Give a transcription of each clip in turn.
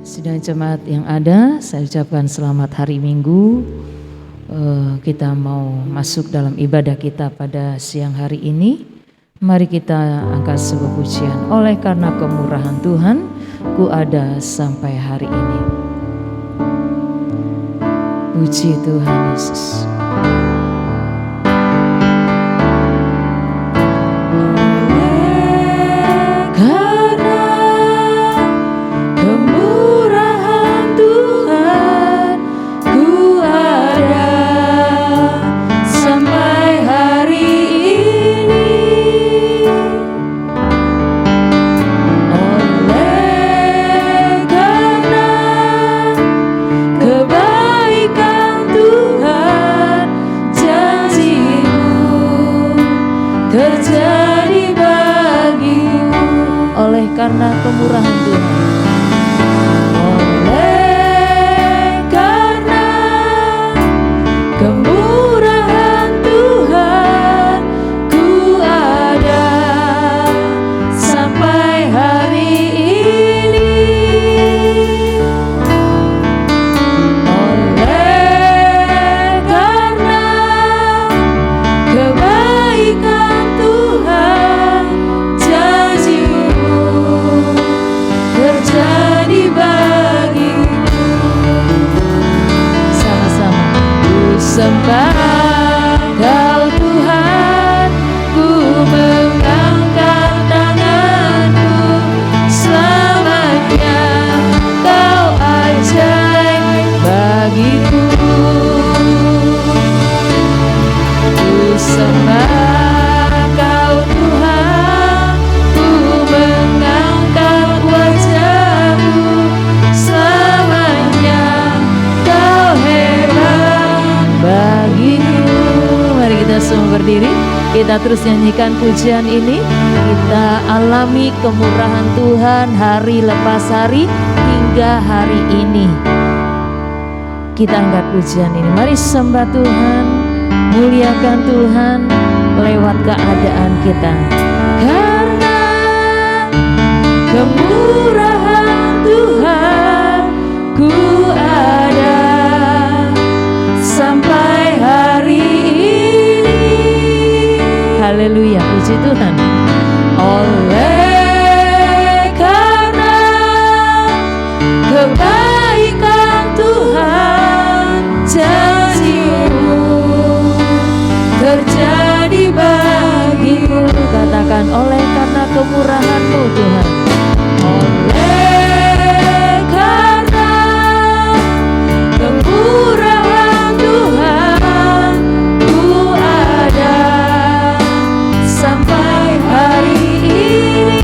Sidang jemaat yang ada, saya ucapkan selamat hari Minggu. Kita mau masuk dalam ibadah kita pada siang hari ini. Mari kita angkat sebuah pujian. Oleh karena kemurahan Tuhan, ku ada sampai hari ini. Puji Tuhan Yesus. Terjadi bagiku oleh karena kemurahan Tuhan. Oleh karena kemurahan Tuhan, ku ada sampai hari ini. Oleh karena kebaikan terjadi bagiku. Sama-sama. Ku sembah Kau Tuhan, ku mengangkat tanganku, selamanya Kau ajaib bagiku. Ku sembah Kau Tuhan, ku mengangkat wajahmu, selamanya Kau hebat bagiku. Mari kita semua berdiri. Kita terus nyanyikan pujian ini. Kita alami kemurahan Tuhan hari lepas hari hingga hari ini. Kita angkat pujian ini. Mari sembah Tuhan, muliakan Tuhan lewat keadaan kita. Karena kemurahan Tuhan, ku ada sampai hari ini. Haleluya, puji Tuhan. Oleh karena kebaikan Tuhan, janji-Mu terjadi bagiku. Katakan oleh karena kemurahan-Mu Tuhan. Oleh karena kemurahan Tuhan, ku ada sampai hari ini.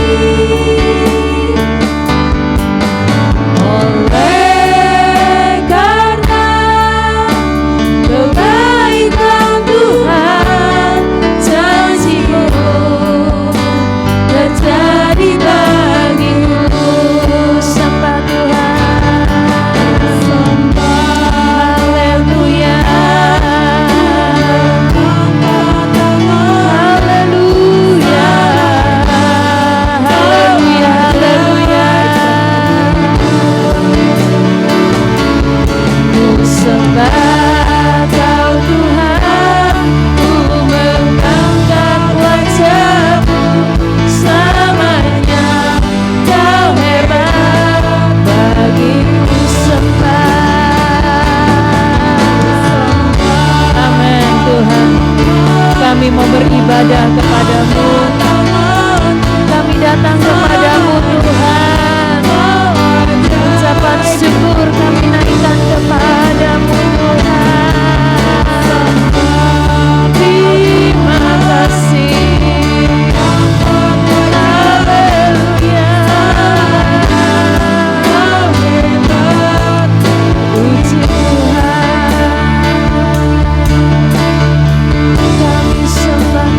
Oleh karena kebaikan Tuhan, janji-Mu terjadi bagiku. Sembah Tuhan. Haleluya. Haleluya. Haleluya. Haleluya. Ku sembah Kau Tuhan, ku mengangkat wajah-Mu, selamanya Kau hebat bagiku. Amin Tuhan. Kami mau beribadah kepadamu. Kami datang kepadamu Tuhan. Ucapan syukur kami naikkan kepadamu Tuhan. Terima kasih. Haleluya. Kau hebat, puji Tuhan. Kami sembah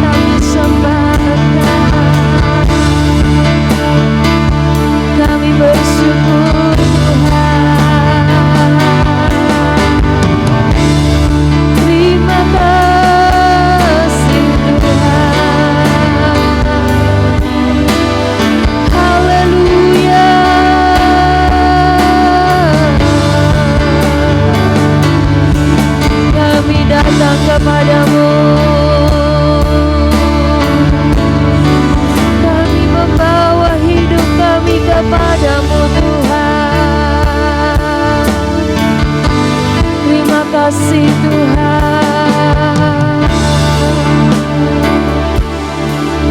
datang kepadamu. Kami membawa hidup kami kepadamu Tuhan. Terima kasih Tuhan.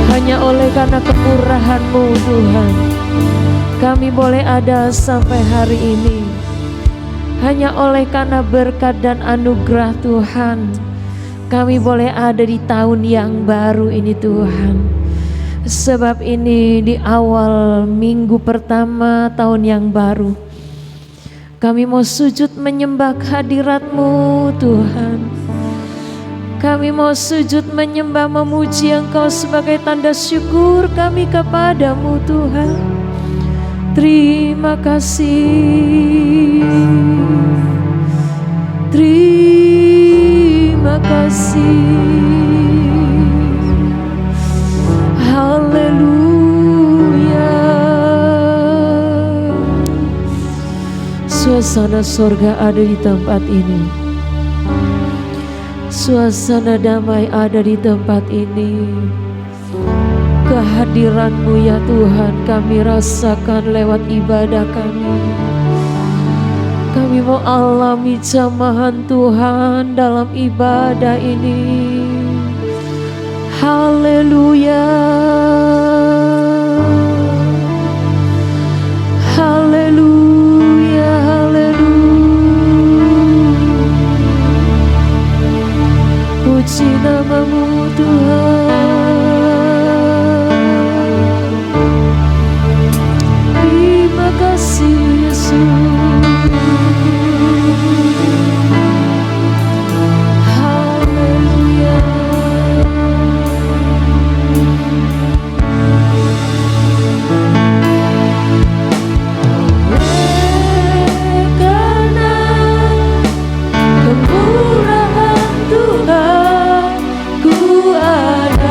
Hanya oleh karena kemurahan-Mu Tuhan, kami boleh ada sampai hari ini. Hanya oleh karena berkat dan anugerah Tuhan, kami boleh ada di tahun yang baru ini Tuhan. Sebab ini di awal minggu pertama tahun yang baru, kami mau sujud menyembah hadirat-Mu Tuhan. Kami mau sujud menyembah memuji Engkau sebagai tanda syukur kami kepadamu Tuhan. Terima kasih. Terima kasih. Haleluya. Suasana sorga ada di tempat ini. Suasana damai ada di tempat ini. Kehadiran-Mu ya Tuhan kami rasakan lewat ibadah kami. Kami mau alami jamahan Tuhan dalam ibadah ini. Haleluya. Haleluya. Haleluya. Puji nama-Mu Tuhan. Terima kasih Yesus. Haleluya. Karena kemurahan Tuhan ku ada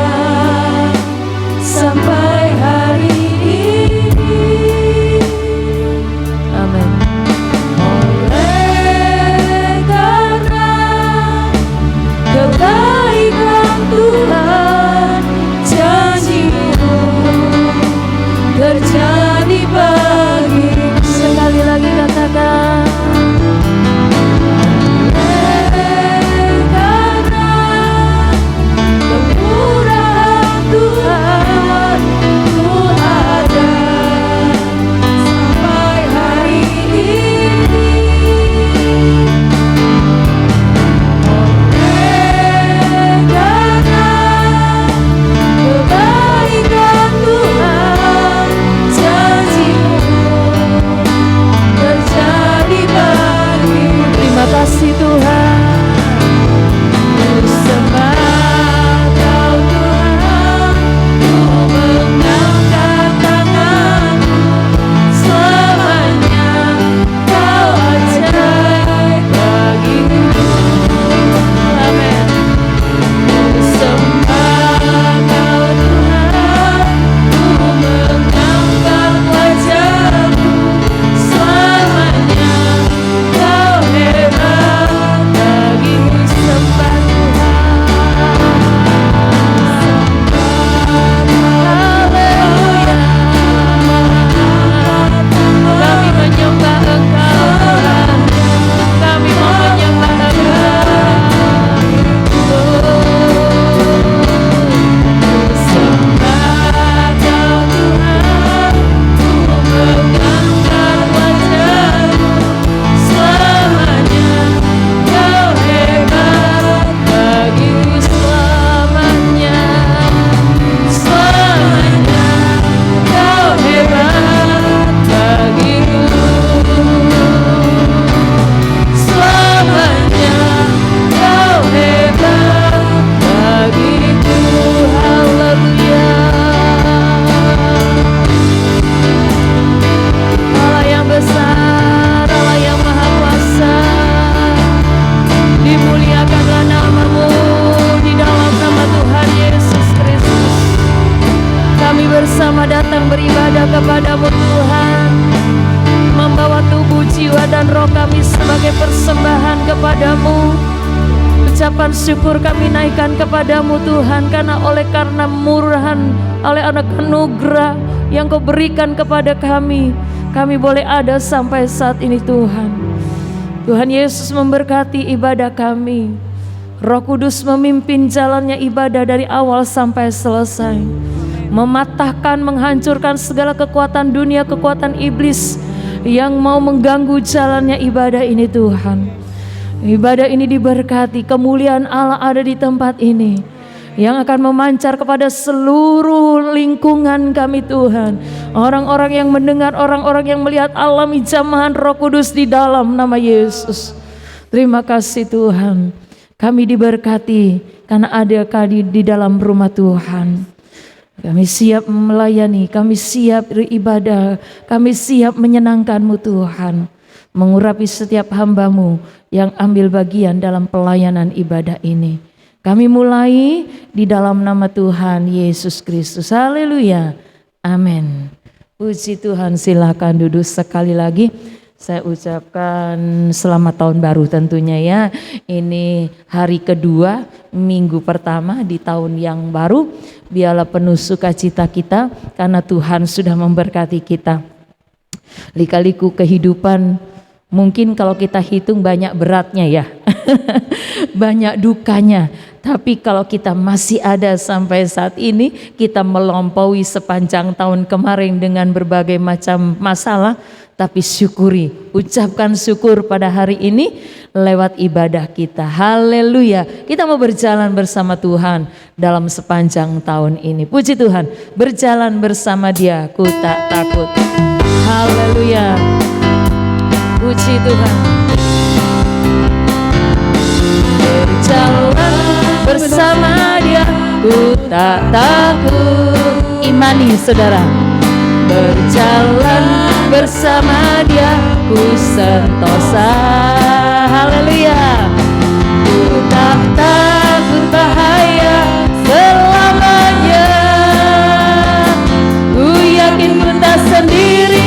ucapan syukur kami naikkan kepadamu Tuhan, karena murahan, oleh anak anugerah yang Kau berikan kepada kami boleh ada sampai saat ini Tuhan. Tuhan Yesus memberkati ibadah kami. Roh Kudus memimpin jalannya ibadah dari awal sampai selesai, mematahkan, menghancurkan segala kekuatan dunia, kekuatan iblis yang mau mengganggu jalannya ibadah ini Tuhan. Ibadah ini diberkati, kemuliaan Allah ada di tempat ini yang akan memancar kepada seluruh lingkungan kami Tuhan. Orang-orang yang mendengar, orang-orang yang melihat alami jamahan Roh Kudus di dalam nama Yesus. Terima kasih Tuhan, kami diberkati karena ada kami di dalam rumah Tuhan. Kami siap melayani, kami siap beribadah, kami siap menyenangkan-Mu Tuhan, mengurapi setiap hamba-Mu yang ambil bagian dalam pelayanan ibadah ini. Kami mulai di dalam nama Tuhan Yesus Kristus. Haleluya. Amin. Puji Tuhan, silakan duduk sekali lagi. Saya ucapkan selamat tahun baru tentunya ya. Ini hari kedua, minggu pertama di tahun yang baru. Biarlah penuh sukacita kita karena Tuhan sudah memberkati kita. Lika-liku kehidupan, mungkin kalau kita hitung banyak beratnya ya, banyak dukanya. Tapi kalau kita masih ada sampai saat ini, kita melampaui sepanjang tahun kemarin dengan berbagai macam masalah. Tapi syukuri, ucapkan syukur pada hari ini lewat ibadah kita. Haleluya. Kita mau berjalan bersama Tuhan dalam sepanjang tahun ini. Puji Tuhan, berjalan bersama Dia, ku tak takut. Haleluya. Puji Tuhan. Berjalan bersama Dia, ku tak takut. Imani saudara. Berjalan bersama Dia, ku sentosa. Haleluya. Ku tak takut bahaya selamanya. Ku yakin ku tak sendiri,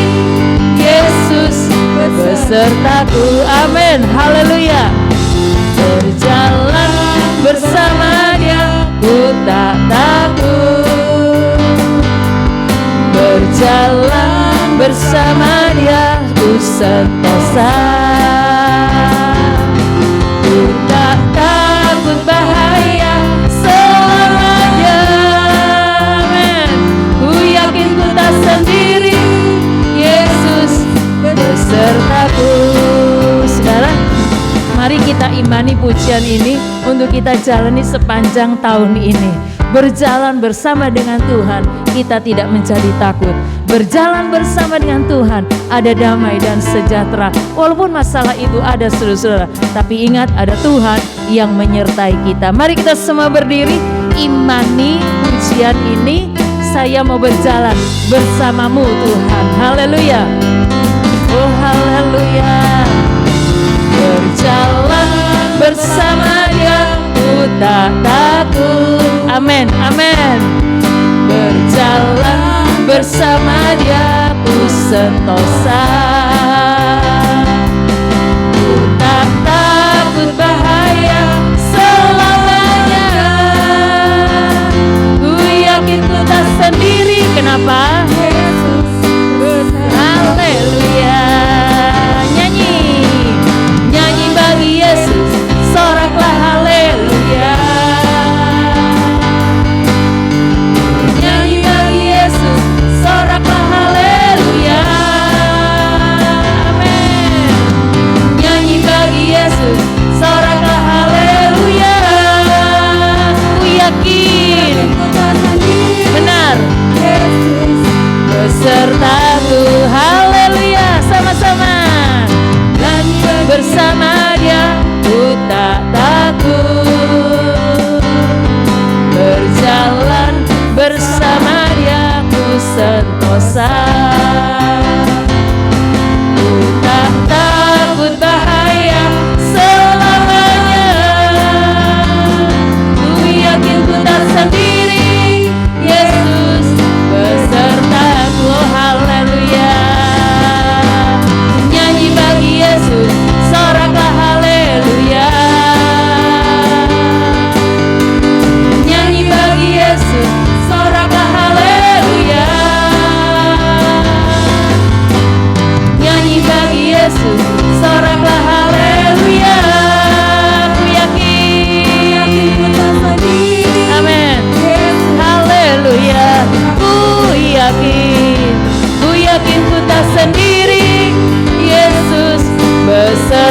Yesus besertaku. Amin. Haleluya. Berjalan bersama Dia, ku tak takut. Berjalan bersama Dia, ku sentosa. Ku tak takut bahaya selamanya. Amen. Ku yakin ku tak sendiri, Yesus besertaku. Saudara, mari kita imani pujian ini untuk kita jalani sepanjang tahun ini. Berjalan bersama dengan Tuhan, kita tidak menjadi takut. Berjalan bersama dengan Tuhan, ada damai dan sejahtera. Walaupun masalah itu ada saudara-saudara, tapi ingat ada Tuhan yang menyertai kita. Mari kita semua berdiri, imani pujian ini. Saya mau berjalan bersamamu Tuhan. Haleluya. Oh haleluya. Berjalan bersama Dia, ku tak takut. Amin, amin. Berjalan bersama Dia, ku sentosa. Ku tak takut bahaya selamanya. Ku yakin ku tak sendiri. Kenapa? Yesus besertaku. Haleluya. Nyanyi, nyanyi bagi Yesus, soraklah haleluya. Nyanyi bagi Yesus, soraklah haleluya.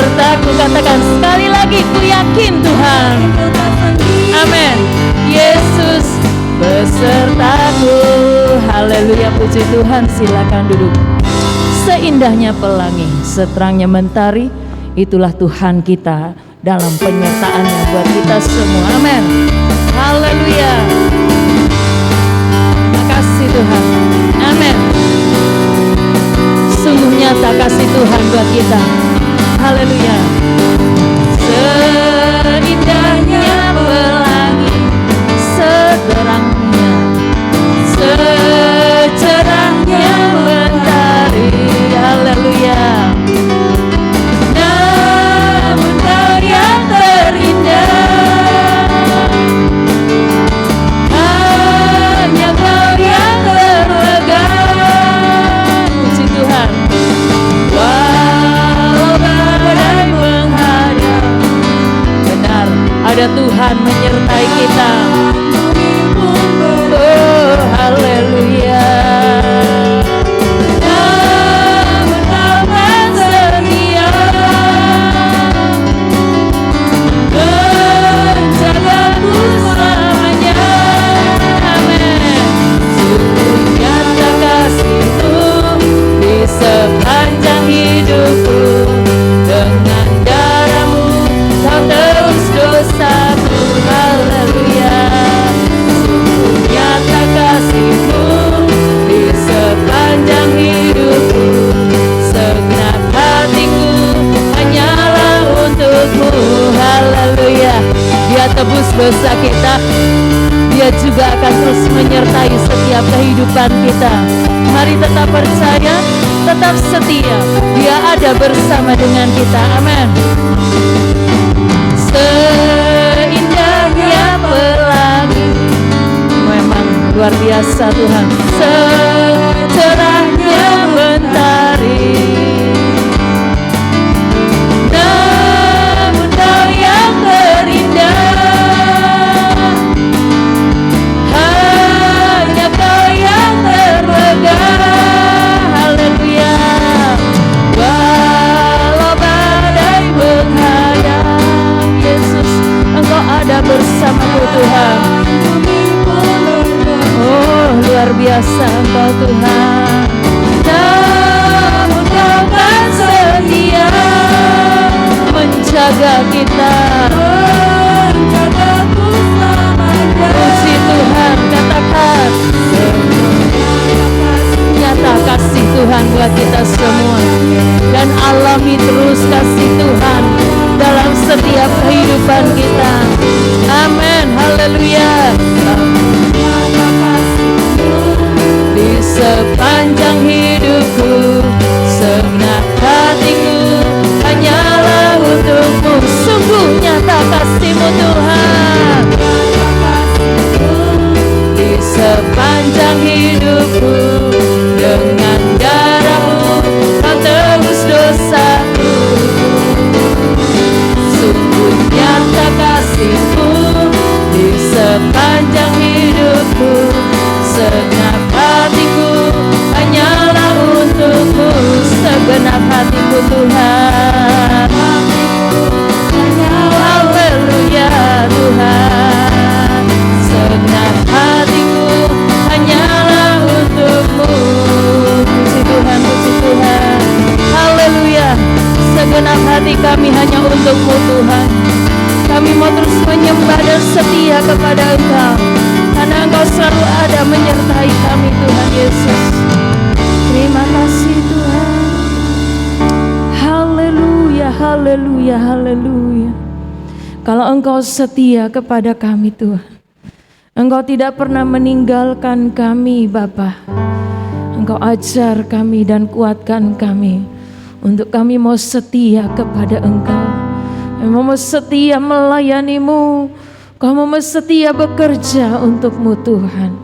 besertaku. Katakan sekali lagi, ku yakin Tuhan. Amin. Yesus besertaku. Haleluya, puji Tuhan. Silakan duduk. Seindahnya pelangi, seterangnya mentari, itulah Tuhan kita dalam penyertaannya buat kita semua. Amin. Haleluya. Terima kasih Tuhan. Amin. Sungguh nyata kasih Tuhan buat kita. Haleluya. Seindahnya pelangi, seterangnya, secerahnya mentari. Haleluya. Namun kau yang terindah, hanya kau yang terlegam. Puji Tuhan. Walau badai menghadap, benar ada Tuhan menyertai kita. Oh, haleluya. Namun kau kan setia menjagaku selamanya. Amin. Sungguh nyata kasih-Mu di sepanjang hidupku. Dengan darah-Mu Kau tebus dosaku. Haleluya. Sungguh nyata kasih-Mu di sepanjang hidupku. Segenap hatiku hanyalah untuk-Mu. Haleluya. Dia tebus dosa kita. Dia juga akan terus menyertai setiap kehidupan kita. Mari tetap percaya, tetap setia. Dia ada bersama dengan kita. Amin. Seindahnya pelangi, memang luar biasa Tuhan. Secerahnya mentari, namun Kau yang terindah, hanya Kau yang termegah. Haleluya. Walau badai menghadap, Yesus, Engkau ada bersamaku Tuhan. Oh, luar biasa Engkau Tuhan. Namun Kau kan setia menjaga kita. Puji Tuhan, katakan nyata kasih Tuhan buat kita semua. Dan alami terus kasih Tuhan dalam setiap kehidupan kita. Amin. Haleluya. Di sepanjang hidupku, segenap hatiku hanyalah untuk-Mu. Sungguh nyata kasih-Mu Tuhan. Di sepanjang hidupku, dengan darah-Mu Kau tebus dosaku. Sungguh nyata kasih-Mu di sepanjang hidupku. Segenap hatiku hanyalah untuk-Mu. Segenap hatiku Tuhan. Haleluya Tuhan. Segenap hatiku hanyalah untuk-Mu. Puji Tuhan, puji Tuhan. Haleluya. Segenap hati kami hanya untuk-Mu Tuhan. Kami mau terus menyembah dan setia kepada Engkau, karena Engkau selalu ada menyertai kami Tuhan Yesus. Terima kasih Tuhan. Haleluya, haleluya, haleluya. Kalau Engkau setia kepada kami Tuhan, Engkau tidak pernah meninggalkan kami Bapa. Engkau ajar kami dan kuatkan kami untuk kami mau setia kepada Engkau. Mau setia melayani-Mu, Kau mau setia bekerja untuk-Mu Tuhan.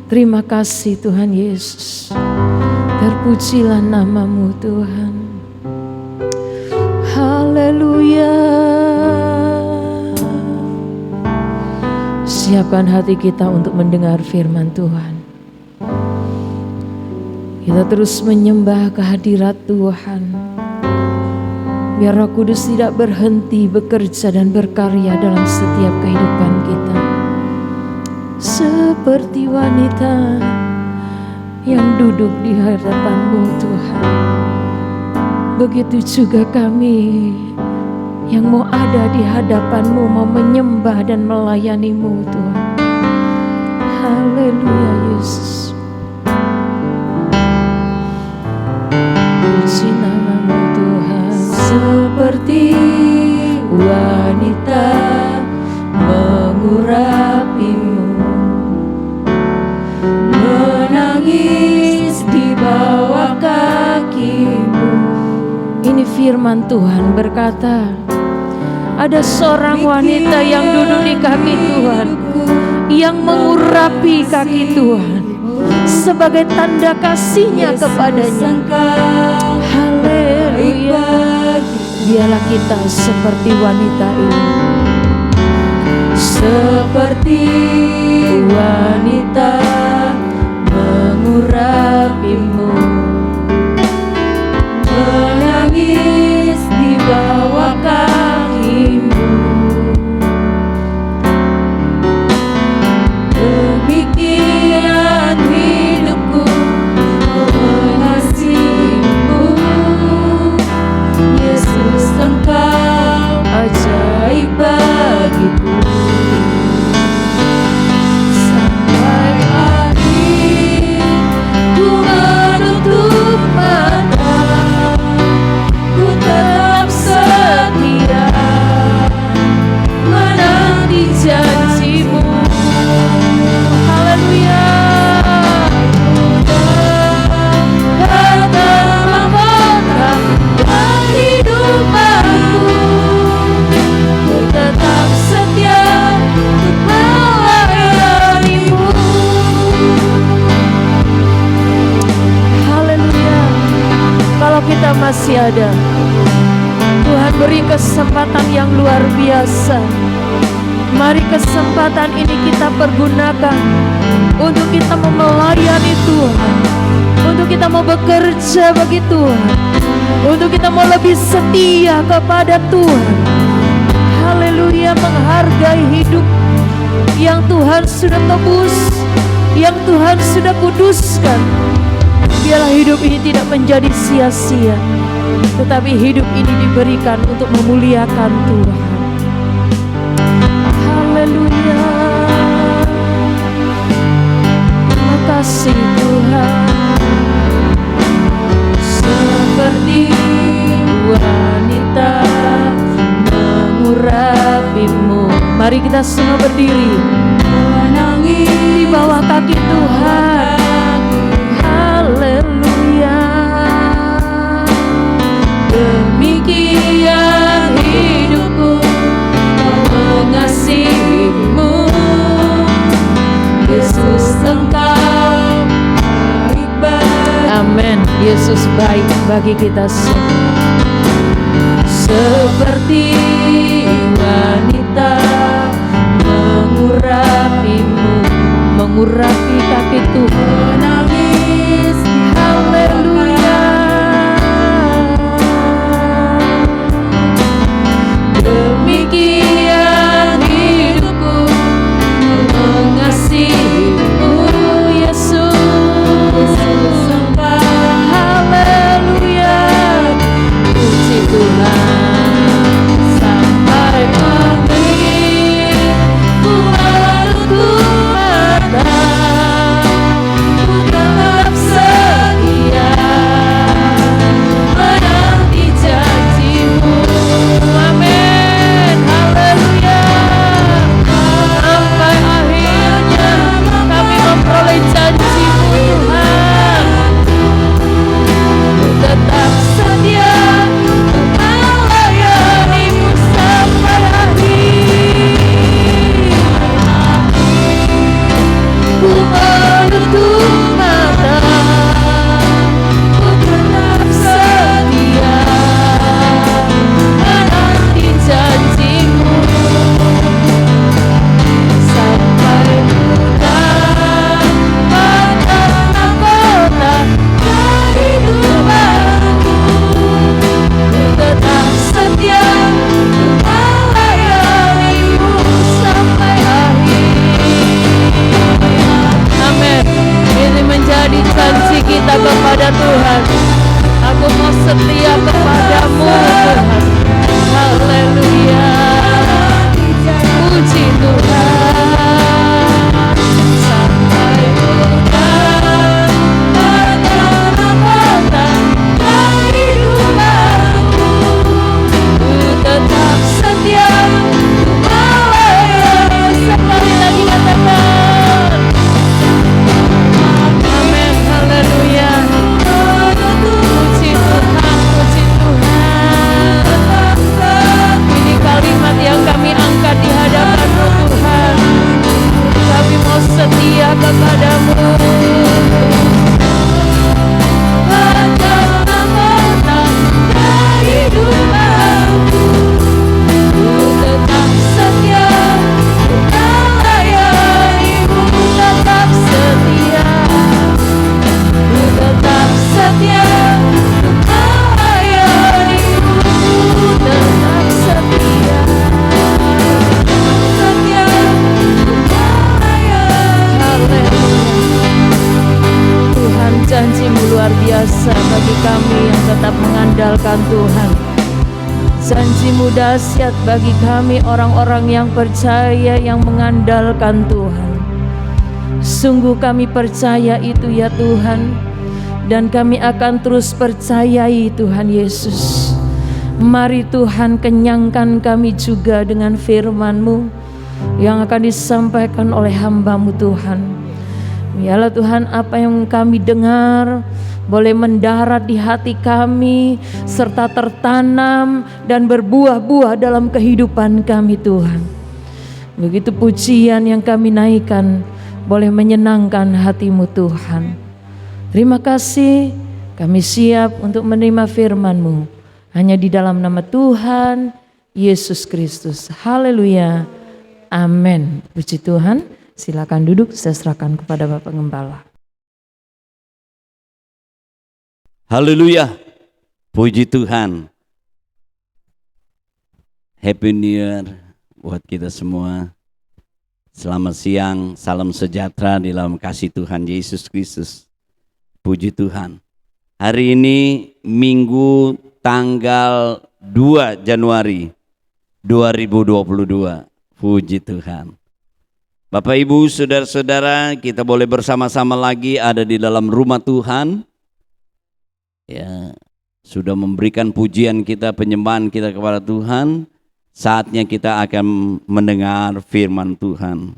Terima kasih Tuhan Yesus. Terpujilah nama-Mu Tuhan. Haleluya. Siapkan hati kita untuk mendengar firman Tuhan. Kita terus menyembah kehadirat Tuhan. Biar Roh Kudus tidak berhenti bekerja dan berkarya dalam setiap kehidupan kita. Seperti wanita yang duduk di hadapan-Mu Tuhan, begitu juga kami yang mau ada di hadapan-Mu, mau menyembah dan melayani-Mu Tuhan. Haleluya Yesus. Puji nama-Mu Tuhan. Seperti wanita mengurapi-Mu, menangis di bawah kaki-Mu. Ini firman Tuhan berkata, ada seorang wanita yang duduk di kaki Tuhan, yang mengurapi kaki Tuhan sebagai tanda kasih-Nya kepadanya. Haleluya. Biarlah kita seperti wanita ini, seperti wanita mengurapi-Mu, menangis di bawah kaki-Mu. Demikian hidupku mengasihi-Mu, Yesus, Engkau ajaib bagiku. Sampai akhir ku menutup mata, ku tetap setia menanti janji-Mu. Haleluya. Kata mahkota dan hidup aku, ku tetap setia untuk melayani-Mu. Haleluya. Kalau kita masih ada, Tuhan beri kesempatan yang luar biasa. Mari kesempatan ini kita pergunakan untuk kita mau melayani Tuhan, untuk kita mau bekerja bagi Tuhan, untuk kita mau lebih setia kepada Tuhan. Haleluya. Menghargai hidup yang Tuhan sudah tebus, yang Tuhan sudah kuduskan. Biarlah hidup ini tidak menjadi sia-sia, tetapi hidup ini diberikan untuk memuliakan Tuhan. Haleluya. Terima kasih Tuhan. Seperti wanita mengurapi-Mu. Mari kita semua berdiri, menangis di bawah kaki Tuhan. Haleluya. Demikian hidupku mengasihi-Mu, Yesus, Engkau baik bagi. Amin. Yesus baik bagi kita semua. Seperti wanita mengurapi-Mu, mengurapi kaki Tuhan. Menangis. Haleluya. Demikian hidupku mengasihi-Mu, Yesus, Engkau. Haleluya. Puji Tuhan. kami yang tetap mengandalkan Tuhan. Janji-Mu dahsyat bagi kami orang-orang yang percaya, yang mengandalkan Tuhan. Sungguh kami percaya itu ya Tuhan, dan kami akan terus percayai Tuhan Yesus. Mari Tuhan kenyangkan kami juga dengan firman-Mu yang akan disampaikan oleh hamba-Mu Tuhan. Biarlah Tuhan apa yang kami dengar boleh mendarat di hati kami, serta tertanam dan berbuah-buah dalam kehidupan kami Tuhan. Begitu pujian yang kami naikkan boleh menyenangkan hati-Mu Tuhan. Terima kasih, kami siap untuk menerima firman-Mu. Hanya di dalam nama Tuhan Yesus Kristus. Haleluya. Amin. Puji Tuhan. Silakan duduk, saya serahkan kepada Bapak Gembala. Haleluya, puji Tuhan. Happy New Year buat kita semua. Selamat siang, salam sejahtera di dalam kasih Tuhan Yesus Kristus. Puji Tuhan. Hari ini Minggu tanggal 2 Januari 2022. Puji Tuhan. Bapak Ibu, saudara-saudara, kita boleh bersama-sama lagi ada di dalam rumah Tuhan. Ya, sudah memberikan pujian kita, penyembahan kita kepada Tuhan. Saatnya kita akan mendengar firman Tuhan.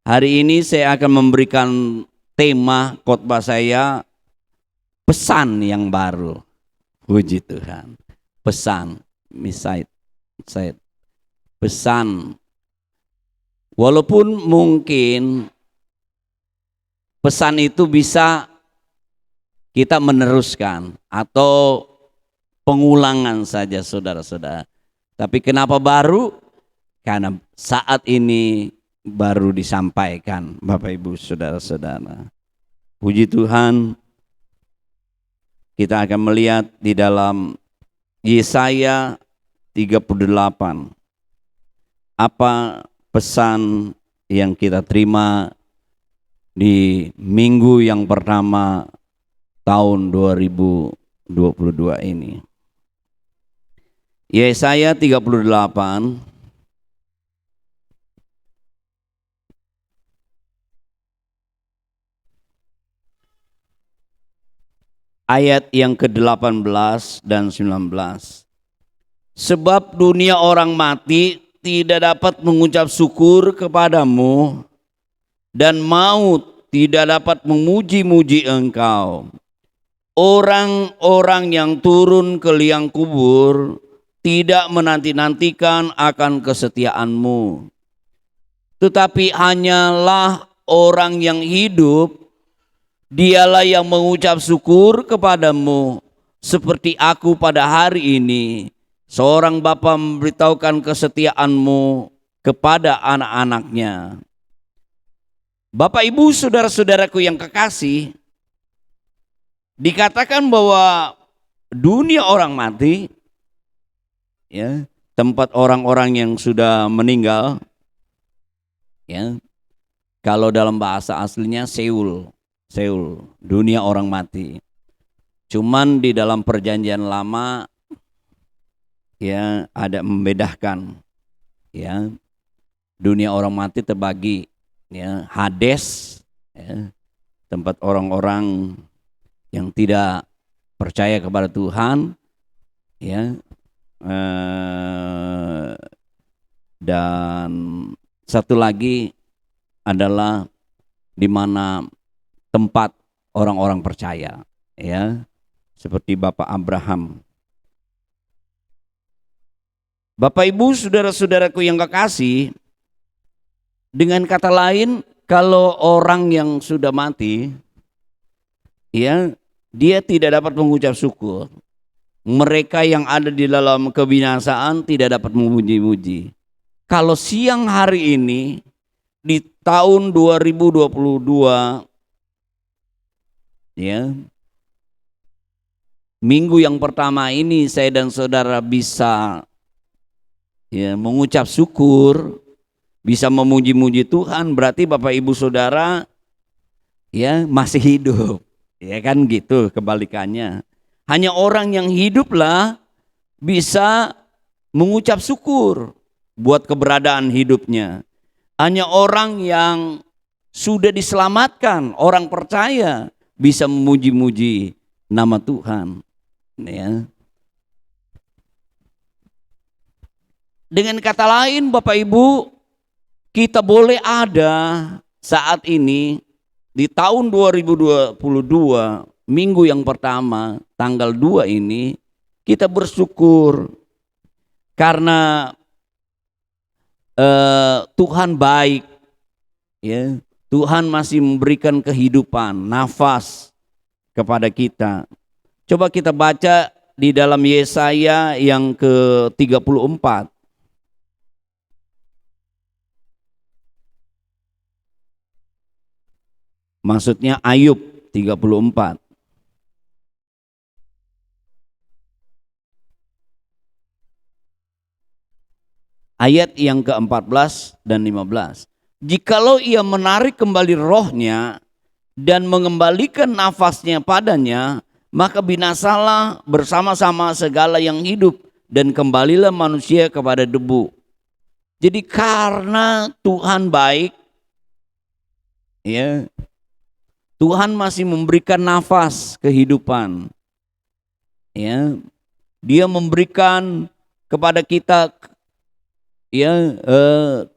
Hari ini saya akan memberikan tema khotbah saya, pesan yang baru. Puji Tuhan. Pesan, pesan. Walaupun mungkin pesan itu bisa kita meneruskan atau pengulangan saja saudara-saudara. Tapi kenapa baru? Karena saat ini baru disampaikan Bapak Ibu saudara-saudara. Puji Tuhan, kita akan melihat di dalam Yesaya 38. Apa pesan yang kita terima di minggu yang pertama tahun 2022 ini. Yesaya 38 ayat yang ke-18 dan 19. Sebab dunia orang mati tidak dapat mengucap syukur kepadamu, dan maut tidak dapat memuji-muji engkau. Orang-orang yang turun ke liang kubur tidak menanti-nantikan akan kesetiaanmu. Tetapi hanyalah orang yang hidup, dialah yang mengucap syukur kepadamu. Seperti aku pada hari ini, seorang bapa memberitahukan kesetiaanmu kepada anak-anaknya. Bapak Ibu saudara-saudaraku yang kekasih, dikatakan bahwa dunia orang mati, ya, tempat orang-orang yang sudah meninggal, ya, kalau dalam bahasa aslinya Seul, dunia orang mati. Cuman di dalam perjanjian lama, ya, ada membedakan, ya, dunia orang mati terbagi, ya, Hades, ya, tempat orang-orang yang tidak percaya kepada Tuhan, ya, dan satu lagi adalah di mana tempat orang-orang percaya, ya, seperti Bapak Abraham. Bapak Ibu saudara-saudaraku yang kekasih, dengan kata lain, kalau orang yang sudah mati, ya, dia tidak dapat mengucap syukur. Mereka yang ada di dalam kebinasaan tidak dapat memuji-muji. Kalau siang hari ini di tahun 2022, ya, minggu yang pertama ini saya dan saudara bisa, ya, mengucap syukur, bisa memuji-muji Tuhan, berarti Bapak Ibu Saudara, ya, masih hidup. Ya kan gitu kebalikannya. Hanya orang yang hiduplah bisa mengucap syukur buat keberadaan hidupnya. Hanya orang yang sudah diselamatkan, orang percaya, bisa memuji-muji nama Tuhan. Ya. Dengan kata lain Bapak Ibu, kita boleh ada saat ini di tahun 2022, minggu yang pertama, tanggal 2 ini, kita bersyukur karena Tuhan baik, ya. Tuhan masih memberikan kehidupan, nafas kepada kita. Coba kita baca di dalam Yesaya yang ke-34. Maksudnya Ayub 34. Ayat yang ke-14 dan 15. Jikalau ia menarik kembali rohnya dan mengembalikan nafasnya padanya, maka binasalah bersama-sama segala yang hidup dan kembalilah manusia kepada debu. Jadi karena Tuhan baik, ya, Tuhan masih memberikan nafas kehidupan. Ya, Dia memberikan kepada kita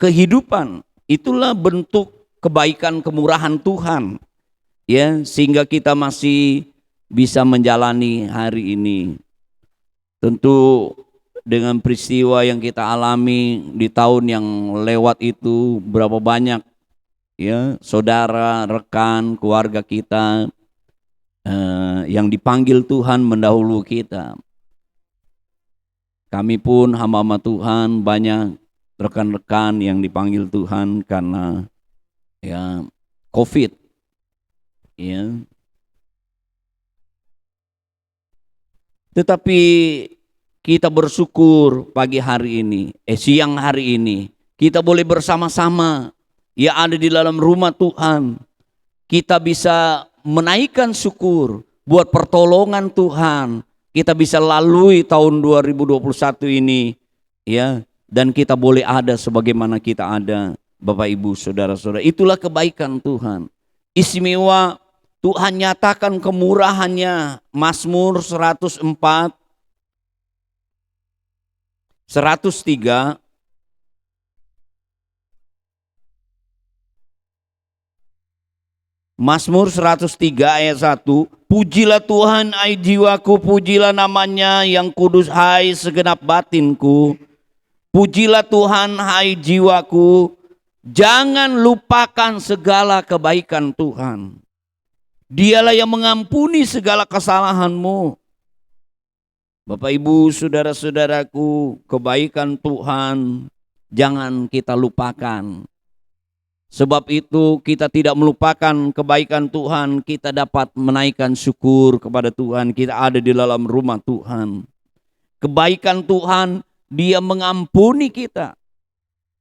kehidupan. Itulah bentuk kebaikan kemurahan Tuhan, ya, sehingga kita masih bisa menjalani hari ini. Tentu dengan peristiwa yang kita alami di tahun yang lewat itu, berapa banyak, ya, saudara, rekan, keluarga kita yang dipanggil Tuhan mendahulu kita. Kami pun hamba-hamba Tuhan, banyak rekan-rekan yang dipanggil Tuhan karena ya COVID, ya. Tetapi kita bersyukur pagi hari ini, siang hari ini, kita boleh bersama-sama ya ada di dalam rumah Tuhan. Kita bisa menaikkan syukur buat pertolongan Tuhan. Kita bisa lalui tahun 2021 ini, ya. Dan kita boleh ada sebagaimana kita ada, Bapak Ibu Saudara-saudara. Itulah kebaikan Tuhan. Istimewa Tuhan nyatakan kemurahannya. Mazmur 104, 103. Mazmur 103 ayat 1. Pujilah Tuhan hai jiwaku, pujilah namanya yang kudus hai segenap batinku. Pujilah Tuhan hai jiwaku, jangan lupakan segala kebaikan Tuhan. Dialah yang mengampuni segala kesalahanmu. Bapak Ibu saudara-saudaraku, kebaikan Tuhan jangan kita lupakan. Sebab itu kita tidak melupakan kebaikan Tuhan, kita dapat menaikkan syukur kepada Tuhan, kita ada di dalam rumah Tuhan. Kebaikan Tuhan, Dia mengampuni kita.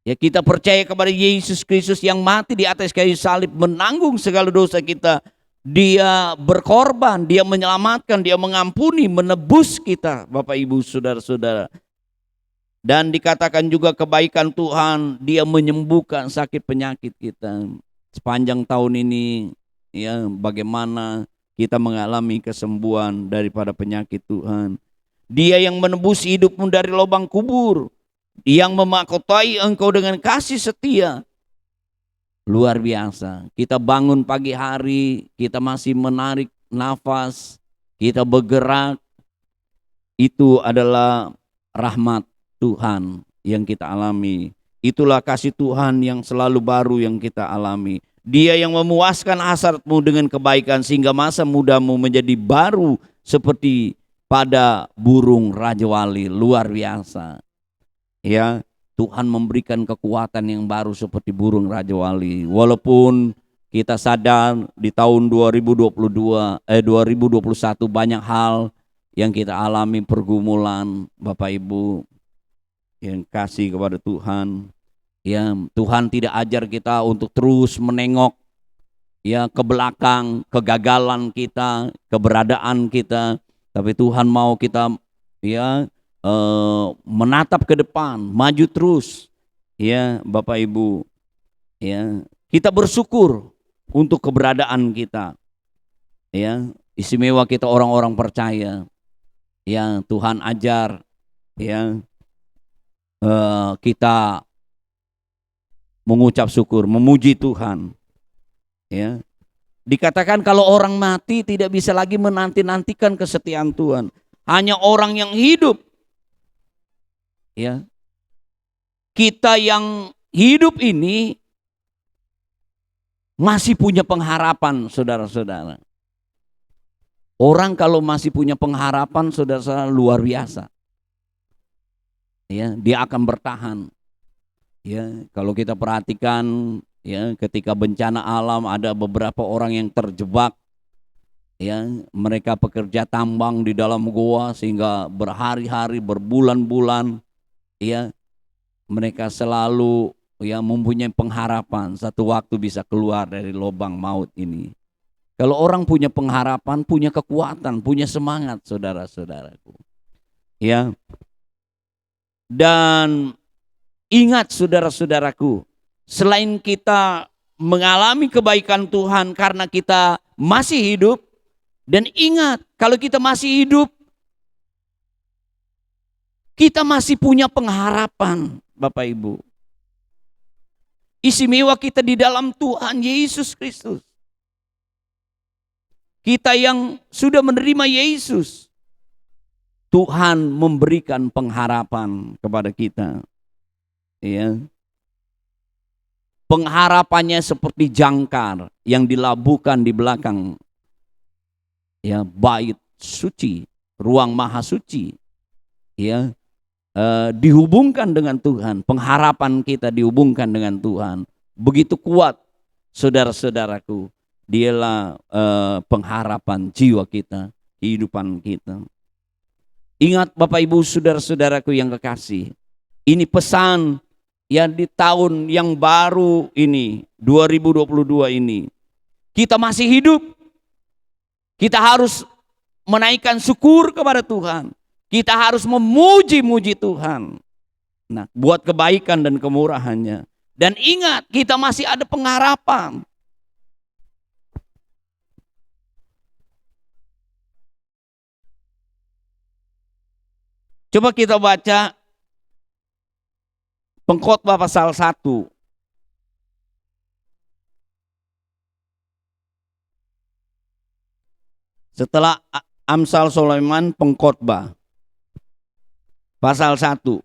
Ya, kita percaya kepada Yesus Kristus yang mati di atas kayu salib, menanggung segala dosa kita. Dia berkorban, Dia menyelamatkan, Dia mengampuni, menebus kita, Bapak Ibu saudara-saudara. Dan dikatakan juga kebaikan Tuhan, Dia menyembuhkan sakit penyakit kita. Sepanjang tahun ini, ya, bagaimana kita mengalami kesembuhan daripada penyakit Tuhan. Dia yang menebus hidupmu dari lubang kubur, yang memahkotai engkau dengan kasih setia. Luar biasa. Kita bangun pagi hari, kita masih menarik nafas, kita bergerak. Itu adalah rahmat Tuhan yang kita alami. Itulah kasih Tuhan yang selalu baru yang kita alami. Dia yang memuaskan hasratmu dengan kebaikan sehingga masa mudamu menjadi baru seperti pada burung rajawali. Luar biasa. Ya, Tuhan memberikan kekuatan yang baru seperti burung rajawali. Walaupun kita sadar di tahun 2021 banyak hal yang kita alami pergumulan, Bapak Ibu yang kasih kepada Tuhan. Ya, Tuhan tidak ajar kita untuk terus menengok ya ke belakang, kegagalan kita, keberadaan kita. Tapi Tuhan mau kita ya menatap ke depan, maju terus. Ya, Bapak Ibu. Ya, kita bersyukur untuk keberadaan kita. Ya, istimewa kita orang-orang percaya. Ya, Tuhan ajar ya kita mengucap syukur, memuji Tuhan. Ya. Dikatakan kalau orang mati tidak bisa lagi menanti-nantikan kesetiaan Tuhan. Hanya orang yang hidup. Ya. Kita yang hidup ini masih punya pengharapan, saudara-saudara. Orang kalau masih punya pengharapan, saudara-saudara, luar biasa. Ya, dia akan bertahan. Ya, kalau kita perhatikan ya, ketika bencana alam ada beberapa orang yang terjebak. Ya, mereka pekerja tambang di dalam goa sehingga berhari-hari, berbulan-bulan ya, mereka selalu ya mempunyai pengharapan satu waktu bisa keluar dari lubang maut ini. Kalau orang punya pengharapan, punya kekuatan, punya semangat, saudara-saudaraku. Ya. Dan ingat saudara-saudaraku, selain kita mengalami kebaikan Tuhan karena kita masih hidup, dan ingat kalau kita masih hidup, kita masih punya pengharapan, Bapak Ibu. Istimewa kita di dalam Tuhan Yesus Kristus. Kita yang sudah menerima Yesus, Tuhan memberikan pengharapan kepada kita. Ya. Pengharapannya seperti jangkar yang dilabuhkan di belakang ya bait suci, ruang maha suci. Ya. Dihubungkan dengan Tuhan, pengharapan kita dihubungkan dengan Tuhan. Begitu kuat, saudara-saudaraku, dialah pengharapan jiwa kita, kehidupan kita. Ingat Bapak Ibu saudara-saudaraku yang kekasih, ini pesan yang di tahun yang baru ini, 2022 ini, kita masih hidup, kita harus menaikkan syukur kepada Tuhan. Kita harus memuji-muji Tuhan. Nah, buat kebaikan dan kemurahannya. Dan ingat, kita masih ada pengharapan. Coba kita baca Pengkhotbah pasal 1. Setelah Amsal Sulaiman, Pengkhotbah pasal 1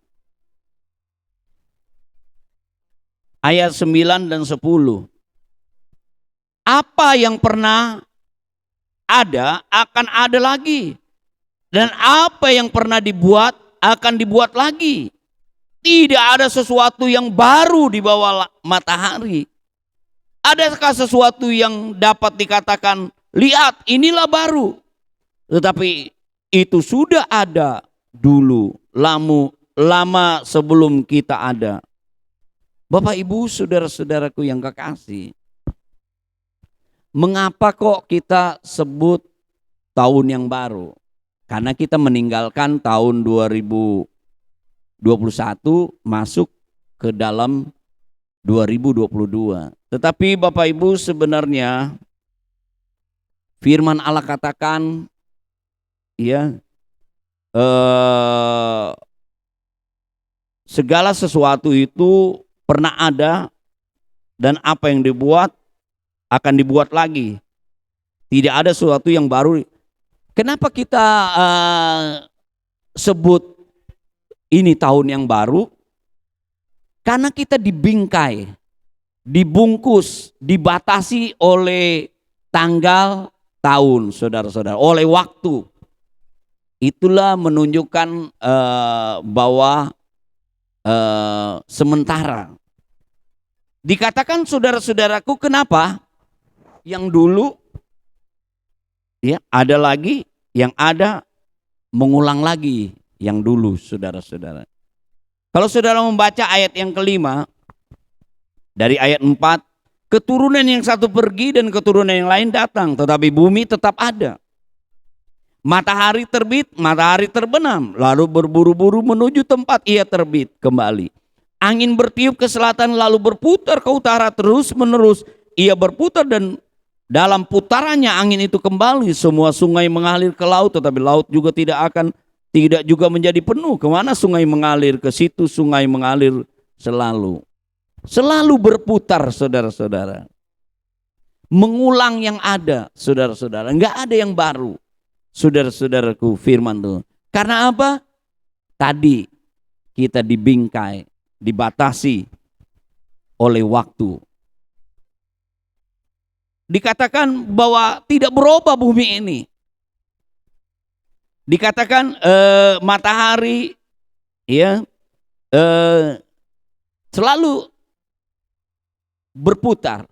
ayat 9 dan 10. Apa yang pernah ada akan ada lagi, dan apa yang pernah dibuat akan dibuat lagi. Tidak ada sesuatu yang baru di bawah matahari. Adakah sesuatu yang dapat dikatakan, lihat inilah baru? Tetapi itu sudah ada dulu, lama sebelum kita ada. Bapak Ibu saudara-saudaraku yang kekasih, mengapa kok kita sebut tahun yang baru? Karena kita meninggalkan tahun 2021 masuk ke dalam 2022. Tetapi Bapak Ibu sebenarnya firman Allah katakan ya, segala sesuatu itu pernah ada, dan apa yang dibuat akan dibuat lagi. Tidak ada sesuatu yang baru. Kenapa kita sebut ini tahun yang baru? Karena kita dibingkai, dibungkus, dibatasi oleh tanggal, tahun, saudara-saudara, oleh waktu. Itulah menunjukkan bahwa sementara. Dikatakan saudara-saudaraku, kenapa? Yang dulu ya ada lagi, yang ada mengulang lagi yang dulu, saudara-saudara. Kalau saudara membaca ayat yang kelima dari ayat 4, keturunan yang satu pergi dan keturunan yang lain datang, tetapi bumi tetap ada. Matahari terbit, matahari terbenam, lalu berburu-buru menuju tempat ia terbit kembali. Angin bertiup ke selatan lalu berputar ke utara terus menerus. Ia berputar dan dalam putarannya angin itu kembali. Semua sungai mengalir ke laut, tetapi laut juga tidak juga menjadi penuh. Kemana sungai mengalir? Ke situ sungai mengalir selalu. Selalu berputar, saudara-saudara. Mengulang yang ada, saudara-saudara. Enggak ada yang baru. Saudara-saudaraku, firman Tuhan. Karena apa? Tadi kita dibingkai, dibatasi oleh waktu. Dikatakan bahwa tidak berubah bumi ini. Dikatakan matahari ya selalu berputar.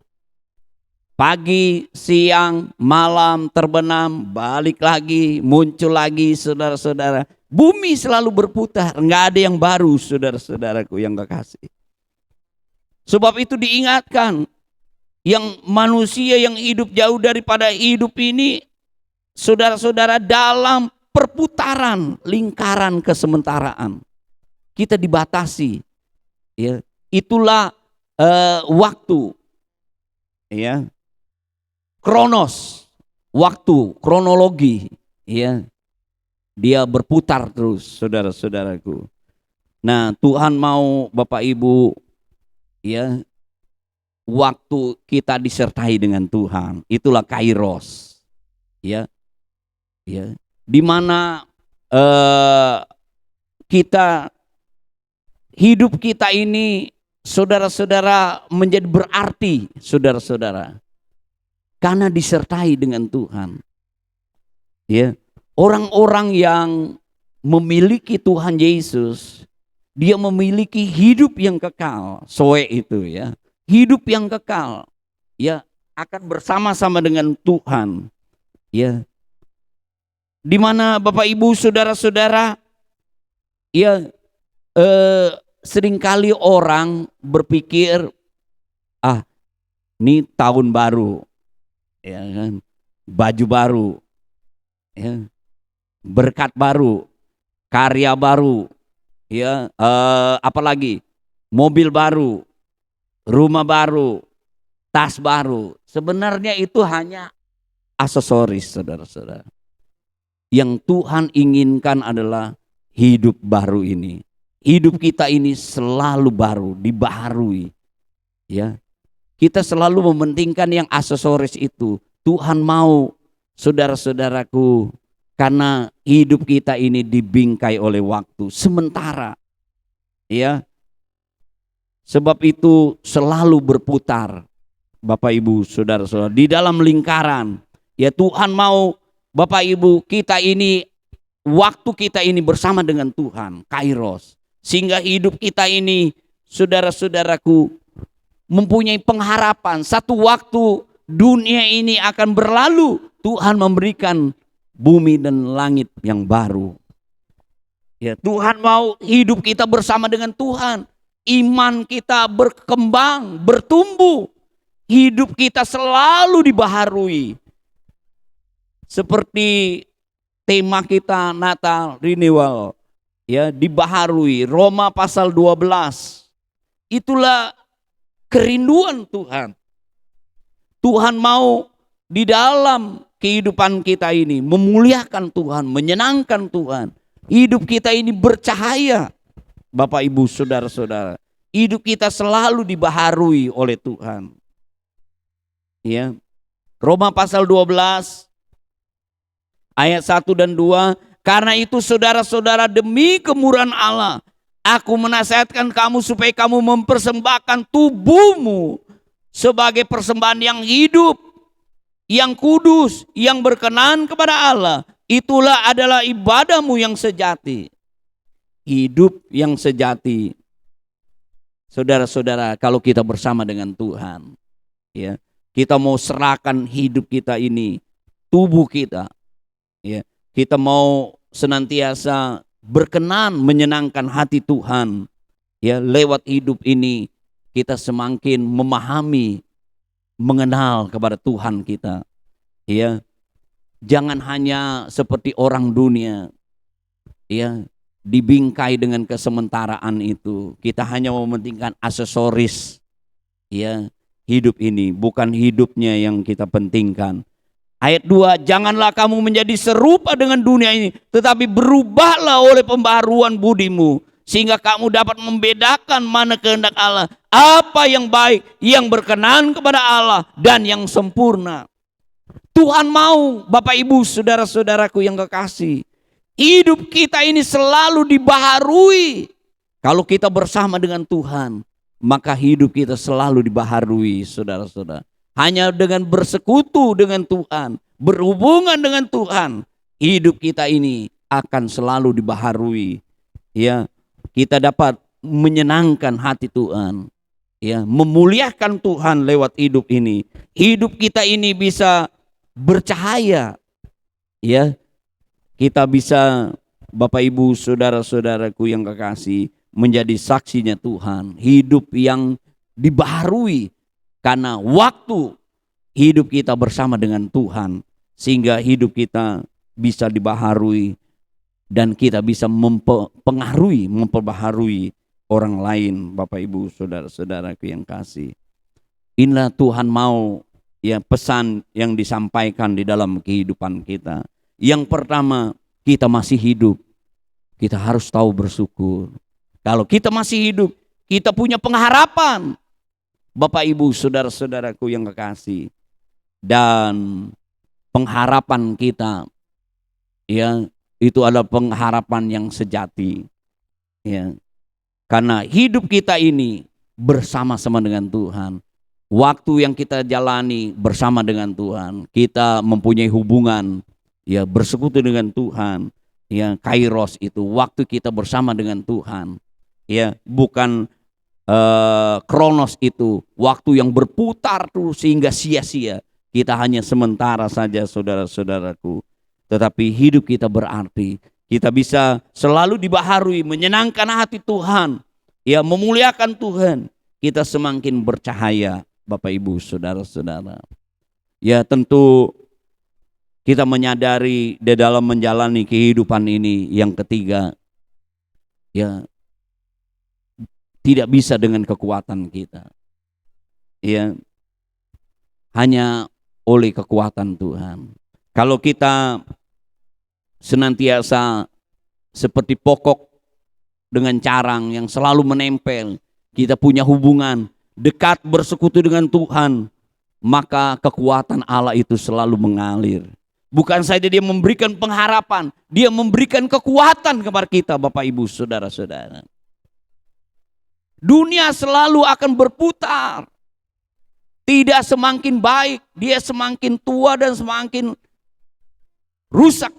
Pagi, siang, malam, terbenam, balik lagi, muncul lagi, saudara-saudara. Bumi selalu berputar, enggak ada yang baru, saudara-saudaraku yang kekasih. Sebab itu diingatkan, yang manusia yang hidup jauh daripada hidup ini, saudara-saudara, dalam perputaran lingkaran kesementaraan. Kita dibatasi, ya. Itulah waktu, ya. Kronos, waktu, kronologi, ya, dia berputar terus, saudara-saudaraku. Nah, Tuhan mau Bapak Ibu, ya, waktu kita disertai dengan Tuhan, itulah kairos, ya, ya, di mana kita hidup kita ini, saudara-saudara, menjadi berarti, saudara-saudara. Karena disertai dengan Tuhan. Ya, orang-orang yang memiliki Tuhan Yesus, dia memiliki hidup yang kekal, soe itu ya. Hidup yang kekal, ya, akan bersama-sama dengan Tuhan. Ya. Di mana Bapak Ibu, saudara-saudara, ya, seringkali orang berpikir, ini tahun baru. Ya kan, baju baru, ya, berkat baru, karya baru, ya, apalagi mobil baru, rumah baru, tas baru. Sebenarnya itu hanya aksesoris, saudara-saudara. Yang Tuhan inginkan adalah hidup baru ini. Hidup kita ini selalu baru, dibaharui, ya. Kita selalu mementingkan yang aksesoris itu. Tuhan mau, saudara-saudaraku, karena hidup kita ini dibingkai oleh waktu sementara, ya. Sebab itu selalu berputar, Bapak Ibu, saudara-saudara, di dalam lingkaran. Ya, Tuhan mau Bapak Ibu kita ini, waktu kita ini bersama dengan Tuhan, kairos, sehingga hidup kita ini, saudara-saudaraku, mempunyai pengharapan. Satu waktu dunia ini akan berlalu, Tuhan memberikan bumi dan langit yang baru. Ya, Tuhan mau hidup kita bersama dengan Tuhan. Iman kita berkembang, bertumbuh. Hidup kita selalu dibaharui. Seperti tema kita Natal Renewal, ya, dibaharui. Roma pasal 12. Itulah kerinduan Tuhan. Tuhan mau di dalam kehidupan kita ini memuliakan Tuhan, menyenangkan Tuhan. Hidup kita ini bercahaya, Bapak Ibu, saudara-saudara. Hidup kita selalu dibaharui oleh Tuhan. Ya. Roma pasal 12 ayat 1 dan 2. Karena itu saudara-saudara, demi kemurahan Allah, aku menasihatkan kamu supaya kamu mempersembahkan tubuhmu sebagai persembahan yang hidup, yang kudus, yang berkenan kepada Allah. Itulah adalah ibadahmu yang sejati. Hidup yang sejati. Saudara-saudara, kalau kita bersama dengan Tuhan, ya, kita mau serahkan hidup kita ini, tubuh kita, ya, kita mau senantiasa berkenan menyenangkan hati Tuhan, ya, lewat hidup ini kita semakin memahami, mengenal kepada Tuhan kita, ya. Jangan hanya seperti orang dunia, ya, dibingkai dengan kesementaraan itu. Kita hanya mementingkan aksesoris, ya, hidup ini, bukan hidupnya yang kita pentingkan. Ayat 2, janganlah kamu menjadi serupa dengan dunia ini, tetapi berubahlah oleh pembaharuan budimu, sehingga kamu dapat membedakan mana kehendak Allah, apa yang baik, yang berkenan kepada Allah, dan yang sempurna. Tuhan mau, Bapak Ibu, saudara-saudaraku yang kekasih, hidup kita ini selalu dibaharui. Kalau kita bersama dengan Tuhan, maka hidup kita selalu dibaharui, saudara-saudara. Hanya dengan bersekutu dengan Tuhan, berhubungan dengan Tuhan, hidup kita ini akan selalu dibaharui. Ya, kita dapat menyenangkan hati Tuhan, ya, memuliakan Tuhan lewat hidup ini. Hidup kita ini bisa bercahaya, ya. Kita bisa, Bapak Ibu, saudara-saudaraku yang kekasih, menjadi saksinya Tuhan. Hidup yang dibaharui karena waktu hidup kita bersama dengan Tuhan, sehingga hidup kita bisa dibaharui dan kita bisa memperbaharui orang lain, Bapak Ibu, saudara-saudaraku yang kasih. Inilah Tuhan mau, ya, pesan yang disampaikan di dalam kehidupan kita. Yang pertama, kita masih hidup, kita harus tahu bersyukur. Kalau kita masih hidup, kita punya pengharapan, Bapak Ibu, saudara-saudaraku yang kekasih. Dan pengharapan kita, ya, itu adalah pengharapan yang sejati, ya. Karena hidup kita ini bersama-sama dengan Tuhan. Waktu yang kita jalani bersama dengan Tuhan, kita mempunyai hubungan, ya, bersekutu dengan Tuhan, ya, kairos itu waktu kita bersama dengan Tuhan, ya, bukan kronos itu waktu yang berputar tuh sehingga sia-sia. Kita hanya sementara saja, saudara-saudaraku. Tetapi hidup kita berarti. Kita bisa selalu dibaharui, menyenangkan hati Tuhan, ya, memuliakan Tuhan. Kita semakin bercahaya, Bapak Ibu, saudara-saudara. Ya, tentu kita menyadari di dalam menjalani kehidupan ini, yang ketiga, ya, tidak bisa dengan kekuatan kita, ya, hanya oleh kekuatan Tuhan. Kalau kita senantiasa seperti pokok dengan carang yang selalu menempel, kita punya hubungan dekat bersekutu dengan Tuhan, maka kekuatan Allah itu selalu mengalir. Bukan saja dia memberikan pengharapan, dia memberikan kekuatan kepada kita, Bapak Ibu, saudara-saudara. Dunia selalu akan berputar, tidak semakin baik, dia semakin tua dan semakin rusak.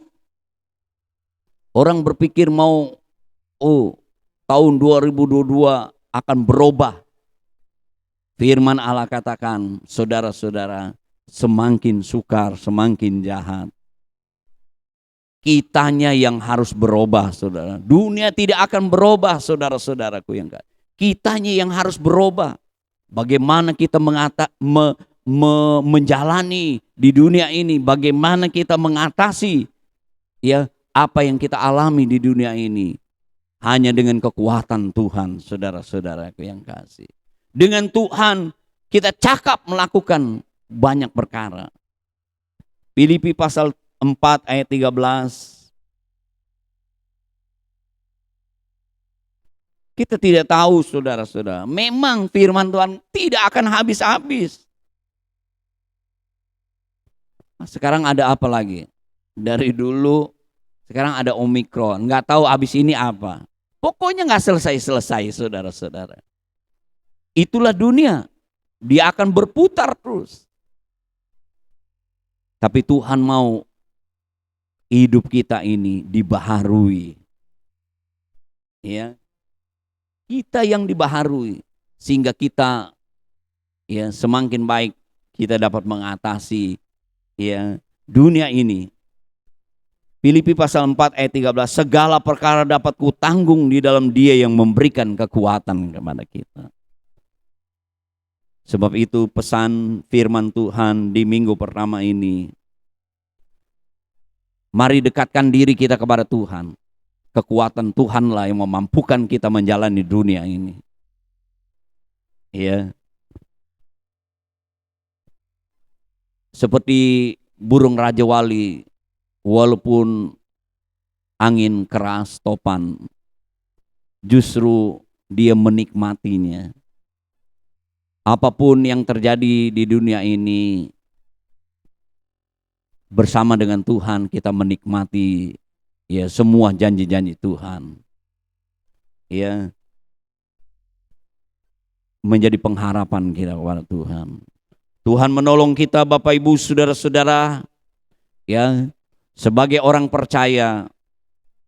Orang berpikir mau, tahun 2022 akan berubah. Firman Allah katakan, saudara-saudara, semakin sukar, semakin jahat. Kitanya yang harus berubah, saudara. Dunia tidak akan berubah, saudara-saudaraku yang kekasih. Kitanya yang harus berubah. Bagaimana kita menjalani di dunia ini, bagaimana kita mengatasi, ya, apa yang kita alami di dunia ini. Hanya dengan kekuatan Tuhan, saudara-saudaraku yang kasih. Dengan Tuhan kita cakap melakukan banyak perkara. Filipi pasal 4 ayat 13. Kita tidak tahu, saudara-saudara. Memang firman Tuhan tidak akan habis-habis. Sekarang ada apa lagi? Dari dulu, sekarang ada Omikron. Nggak tahu habis ini apa. Pokoknya nggak selesai-selesai, saudara-saudara. Itulah dunia. Dia akan berputar terus. Tapi Tuhan mau hidup kita ini dibaharui. Ya. Kita yang dibaharui sehingga kita, ya, semakin baik kita dapat mengatasi, ya, dunia ini. Filipi pasal 4 ayat 13, segala perkara dapat kutanggung di dalam Dia yang memberikan kekuatan kepada kita. Sebab itu pesan firman Tuhan di minggu pertama ini, Mari dekatkan diri kita kepada Tuhan. Kekuatan Tuhanlah yang memampukan kita menjalani dunia ini. Ya. Seperti burung raja wali, walaupun angin keras, topan, justru dia menikmatinya. Apapun yang terjadi di dunia ini, bersama dengan Tuhan kita menikmati ya semua janji-janji Tuhan. Ya. Menjadi pengharapan kita kepada Tuhan. Tuhan menolong kita Bapak Ibu Saudara-saudara, ya, sebagai orang percaya,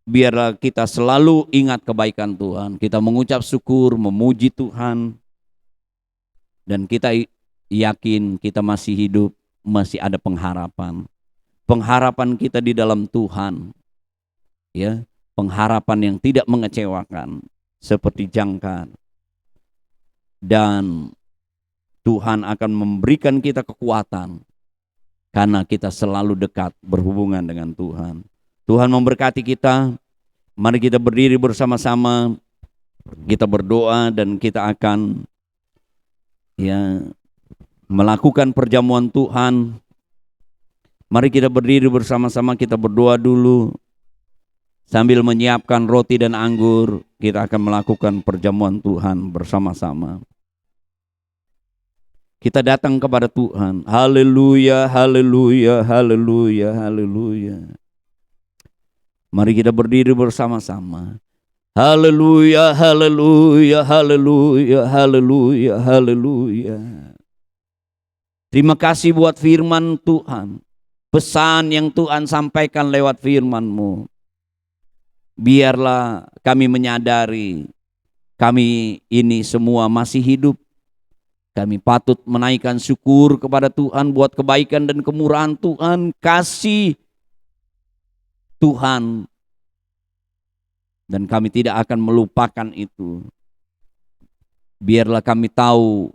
biarlah kita selalu ingat kebaikan Tuhan. Kita mengucap syukur, memuji Tuhan, dan kita yakin kita masih hidup, masih ada pengharapan. Pengharapan kita di dalam Tuhan, ya, pengharapan yang tidak mengecewakan, seperti jangkar. Dan Tuhan akan memberikan kita kekuatan karena kita selalu dekat berhubungan dengan Tuhan. Tuhan memberkati kita. Mari kita berdiri bersama-sama, kita berdoa dan kita akan ya melakukan perjamuan Tuhan. Mari kita berdiri bersama-sama, kita berdoa dulu. Sambil menyiapkan roti dan anggur, kita akan melakukan perjamuan Tuhan bersama-sama. Kita datang kepada Tuhan. Haleluya, haleluya, haleluya, haleluya. Mari kita berdiri bersama-sama. Haleluya, haleluya, haleluya, haleluya, haleluya. Terima kasih buat firman Tuhan. Pesan yang Tuhan sampaikan lewat firman-Mu. Biarlah kami menyadari kami ini semua masih hidup. Kami patut menaikkan syukur kepada Tuhan buat kebaikan dan kemurahan Tuhan, kasih Tuhan. Dan kami tidak akan melupakan itu. Biarlah kami tahu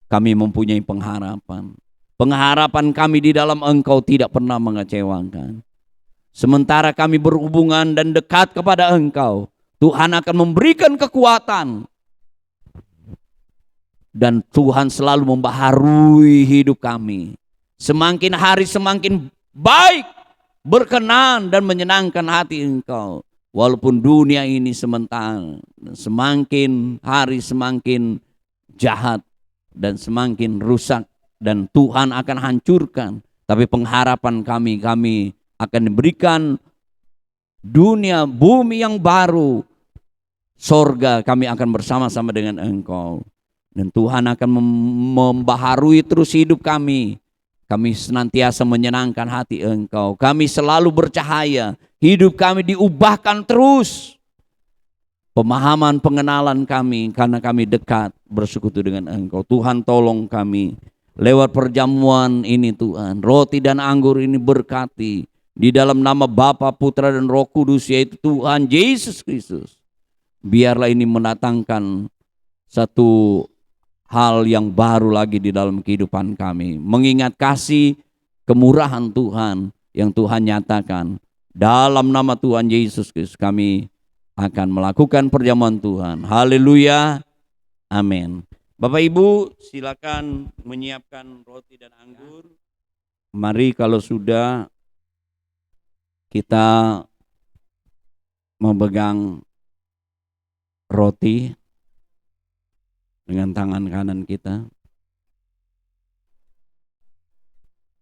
kami mempunyai pengharapan. Pengharapan kami di dalam Engkau tidak pernah mengecewakan. Sementara kami berhubungan dan dekat kepada Engkau, Tuhan akan memberikan kekuatan. Dan Tuhan selalu membaharui hidup kami. Semakin hari semakin baik, berkenan dan menyenangkan hati Engkau. Walaupun dunia ini sementara, semakin hari semakin jahat dan semakin rusak. Dan Tuhan akan hancurkan. Tapi pengharapan kami akan diberikan dunia, bumi yang baru. Sorga kami akan bersama-sama dengan Engkau. Dan Tuhan akan membaharui terus hidup kami. Kami senantiasa menyenangkan hati Engkau. Kami selalu bercahaya. Hidup kami diubahkan terus. Pemahaman pengenalan kami karena kami dekat bersekutu dengan Engkau. Tuhan tolong kami. Lewat perjamuan ini Tuhan. Roti dan anggur ini berkati. Di dalam nama Bapa, Putra dan Roh Kudus, yaitu Tuhan Yesus Kristus. Biarlah ini mendatangkan satu hal yang baru lagi di dalam kehidupan kami. Mengingat kasih kemurahan Tuhan yang Tuhan nyatakan. Dalam nama Tuhan Yesus Kristus kami akan melakukan perjamuan Tuhan. Haleluya. Amin. Bapak Ibu silakan menyiapkan roti dan anggur. Mari kalau sudah kita memegang roti dengan tangan kanan kita.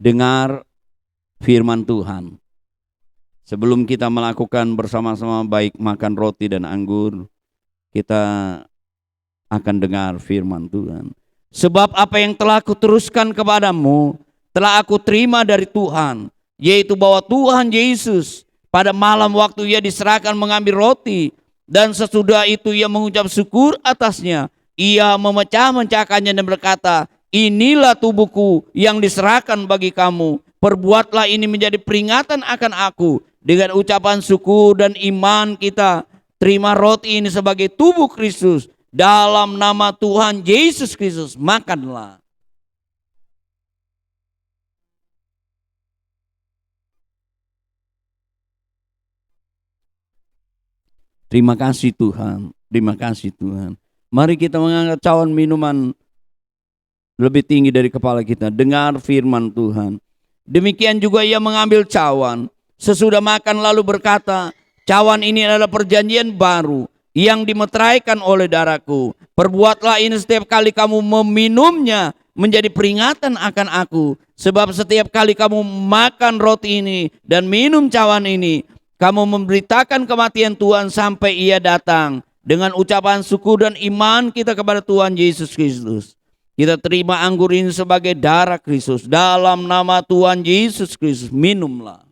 Dengar firman Tuhan. Sebelum kita melakukan bersama-sama baik makan roti dan anggur, kita akan dengar firman Tuhan. Sebab apa yang telah kuteruskan kepadamu, telah aku terima dari Tuhan, yaitu bahwa Tuhan Yesus pada malam waktu ia diserahkan mengambil roti, dan sesudah itu ia mengucap syukur atasnya. Ia memecah-mecahkannya dan berkata, inilah tubuhku yang diserahkan bagi kamu. Perbuatlah ini menjadi peringatan akan aku. Dengan ucapan syukur dan iman kita terima roti ini sebagai tubuh Kristus. Dalam nama Tuhan Yesus Kristus, makanlah. Terima kasih Tuhan, terima kasih Tuhan. Mari kita mengangkat cawan minuman lebih tinggi dari kepala kita. Dengar firman Tuhan. Demikian juga ia mengambil cawan. Sesudah makan lalu berkata, cawan ini adalah perjanjian baru yang dimeteraikan oleh darahku. Perbuatlah ini setiap kali kamu meminumnya menjadi peringatan akan aku. Sebab setiap kali kamu makan roti ini dan minum cawan ini, kamu memberitakan kematian Tuhan sampai ia datang. Dengan ucapan syukur dan iman kita kepada Tuhan Yesus Kristus, kita terima anggur ini sebagai darah Kristus. Dalam nama Tuhan Yesus Kristus, minumlah.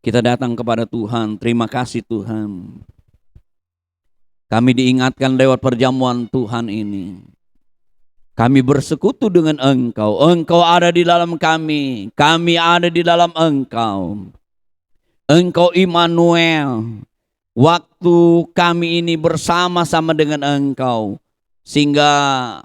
Kita datang kepada Tuhan, terima kasih Tuhan. Kami diingatkan lewat perjamuan Tuhan ini. Kami bersekutu dengan Engkau. Engkau ada di dalam kami ada di dalam Engkau. Engkau Immanuel. Waktu kami ini bersama-sama dengan Engkau, sehingga